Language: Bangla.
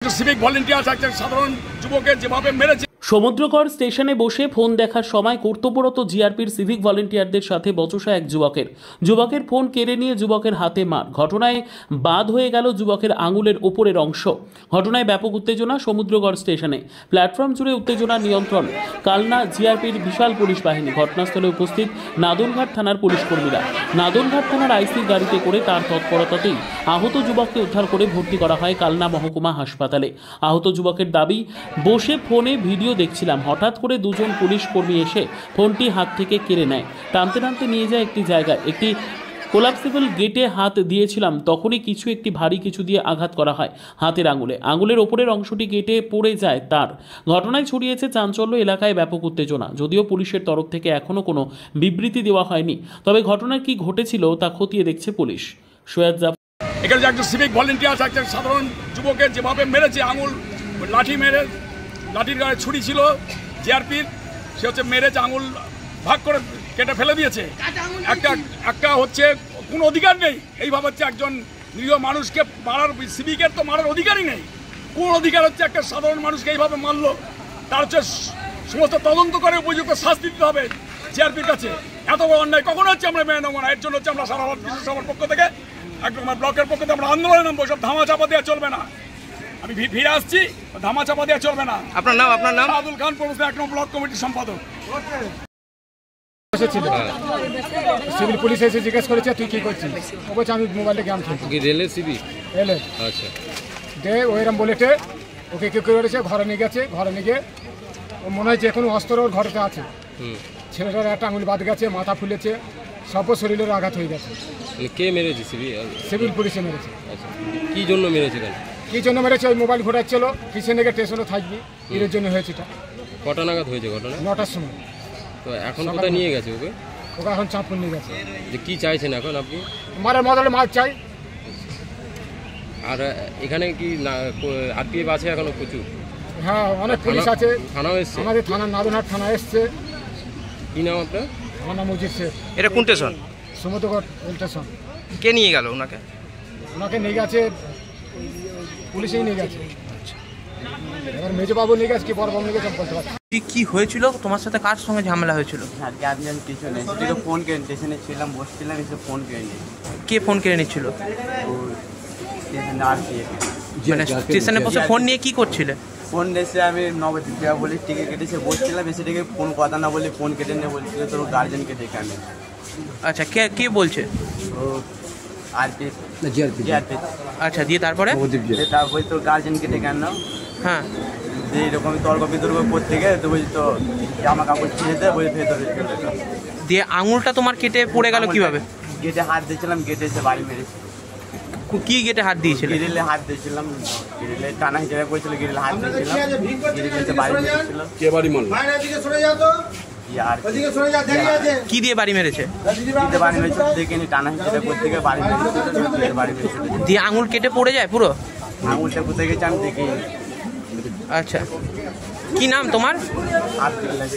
সিভিক ভলেন্টিয়ার একজন সাধারণ যুবকের যেভাবে মেরেছে। সমুদ্রকর স্টেশনে বসে ফোন দেখার সময় কর্তব্যরত জিআরপির সিভিক ভলেন্টিয়ারদের সাথে বচসা এক যুবকের ফোন কেড়ে নিয়ে যুবকের হাতে মার। ঘটনায় বাদ হয়ে গেল যুবকের আঙুলের ওপরের অংশ। ঘটনায় ব্যাপক উত্তেজনা সমুদ্রগড় স্টেশনে। প্ল্যাটফর্ম জুড়ে উত্তেজনা নিয়ন্ত্রণ কালনা জিআরপির বিশাল পুলিশ বাহিনী। ঘটনাস্থলে উপস্থিত নাদনঘাট থানার পুলিশ কর্মীরা। নাদনঘাট থানার আইসির গাড়িতে করে তার তৎপরতাতেই আহত যুবককে উদ্ধার করে ভর্তি করা হয় কালনা মহকুমা হাসপাতালে। আহত যুবকের দাবি, বসে ফোনে ভিডিও দেখছিলাম, হঠাৎ করে দুজন পুলিশ কর্মী এসে ফোনটি হাত থেকে কেড়ে নেয়। টানতে টানতে নিয়ে যায় একটি জায়গায়, একটি কোলাপসিবল গেটে হাত দিয়েছিলাম, তখনই একটি ভারী কিছু দিয়ে আঘাত করা হয় হাতের আঙুলের ওপরের অংশটি কেটে পড়ে যায় তার। ঘটনায় ছড়িয়েছে চাঞ্চল্য, এলাকায় ব্যাপক উত্তেজনা। যদিও পুলিশের তরফ থেকে এখনও কোনো বিবৃতি দেওয়া হয়নি, তবে ঘটনার কি ঘটেছিল তা খতিয়ে দেখছে পুলিশ। সৈয়দ জাফর, এখানে একজন সিভিক ভলেন্টিয়ার একজন সাধারণ যুবকের যেভাবে মেরেছে, আঙুল লাঠি মেরে, লাঠির গায়ে ছুরি ছিল জিআরপির, সে হচ্ছে মেরেছে, আঙুল ভাগ করে কেটে ফেলে দিয়েছে। একটা হচ্ছে কোনো অধিকার নেই, এইভাবে হচ্ছে একজন নিরীহ মানুষকে মারার, সিভিকের তো মারার অধিকারই নেই। কোন অধিকার হচ্ছে একটা সাধারণ মানুষকে এইভাবে মারলো? তার হচ্ছে সমস্ত তদন্ত করে উপযুক্ত শাস্তি দিতে হবে জিআরপির কাছে। এত বড় অন্যায় কখনো হচ্ছে আমরা মেনে নেবো না। এর জন্য হচ্ছে আমরা সারা কৃষক সভার পক্ষ থেকে, একদম আমার ব্লকের পক্ষ থেকে আমরা আন্দোলনে নামবো। সব ধামা চাপা দেওয়া চলবে না। আমি ফিরে আসছি, ধামা চাপা দেওয়া চলবে না। আপনার নাম? আব্দুল খান, পৌরসভা 1 নম্বর ব্লক কমিটির সম্পাদক। সিভিল পুলিশ এসে জিজ্ঞেস করেছে তুই কি করছিস? ও বলছে আমি মোবাইলে গেম খেলছি। রেলে সিবি রেলে। আচ্ছা, দে ওইরকম বলেছে, ওকে কেউ করেছে, ঘরে নিয়ে গেছে। ঘরে নিয়ে গিয়ে ও মনে হয় যে কোনো অস্ত্র ওর ঘরেতে আছে। ছেলেটার একটা আঙুল বাদ গেছে, মাথা ফুলেছে, সব শরীরের আঘাত হয়ে গেছে। কে মেরেছে? সিভিল পুলিশে মেরেছে। আচ্ছা, কি জন্য মেরেছে? কী জন্য মেরেছে? ওই মোবাইল ঘোরাচ্ছিল, পিছনে গিয়ে স্টেশনে থাকবি, এর জন্য হয়েছে। এটা কটা নাগাদ হয়েছে ঘটনা? 9টার সময়। তো এখন কোথায় নিয়ে গেছে ওকে? ওকে এখন চাঁদপুর নিয়ে গেছে। যে কি চাইছেন এখন আপনি? মারের বদলে মাছ চাই। আর এখানে কি আরপিএফ আছে এখনো প্রচুর? হ্যাঁ, অনেক পুলিশ আছে। থানাও এসছে? আমাদের থানা নাদনঘাট থানা এসছে। কি নাম আপনার? আমার নাম মজিদ শেখ। এটা কোন স্টেশন? Samudragarh rail station. কে নিয়ে গেল ওনাকে? ওনাকে নিয়ে গেছে পুলিশেই নিয়ে গেছে। এবার মেজবাবু নিয়ে গেছে কি বড়বাবু নিয়ে গেছে বলতে পারছি। কি হয়েছিল তোমার সাথে? কার সঙ্গে ঝামেলা হয়েছিল? আমি কিছু নেই, ফোন কেড়ে স্টেশনে ছিলাম, বসছিলাম, এসে ফোন কেড়ে নিই। কে ফোন কেড়ে নিচ্ছিল? মানে স্টেশনে বসে ফোন নিয়ে কি করছিলে? ফোন এসে আমি নবদ্বীপ যাবো বলে টিকিট কেটেছে, বসছিলাম, এসে ডেকে ফোন কথা না বলে ফোন কেটে নিয়ে বলছিল তোর গার্জেনকে ডেকে আনে। আচ্ছা, কে বলছে? ও আরপিএফ। আচ্ছা, দিয়ে তারপরে তারপরে তোর গার্জেনকে ডেকে আনো। হ্যাঁ, যে এরকম তর্ক বিতর্ক করতে গেলে তো বলছি তো জামা কাপড় ছিঁড়ে দেয়, বলে ভেতরে দিয়ে আঙুলটা তোমার কেটে পড়ে গেল কিভাবে? গেটে হাত দিয়েছিলাম, গেটে এসে বাড়ি মেরেছে। কি গেটে হাত দিয়েছিল? গ্রিলে হাত দিয়েছিলাম, গ্রিলে টানা হিসেবে করেছিল, গ্রিলে হাত দিয়েছিলাম, গ্রিলে এসে বাড়ি মেরেছিল। কে বাড়ি মারলো? কি দিয়ে বাড়ি মেরেছে? বাড়ি মেরেছে দেখে নি, টানা হিসেবে করতে গিয়ে বাড়ি মেরেছে, বাড়ি মেরেছে। দিয়ে আঙুল কেটে পড়ে যায় পুরো? আঙুলটা কোথায় গেছে আমি দেখি। আচ্ছা, কি নাম তোমার? আব্দুল্লাহ।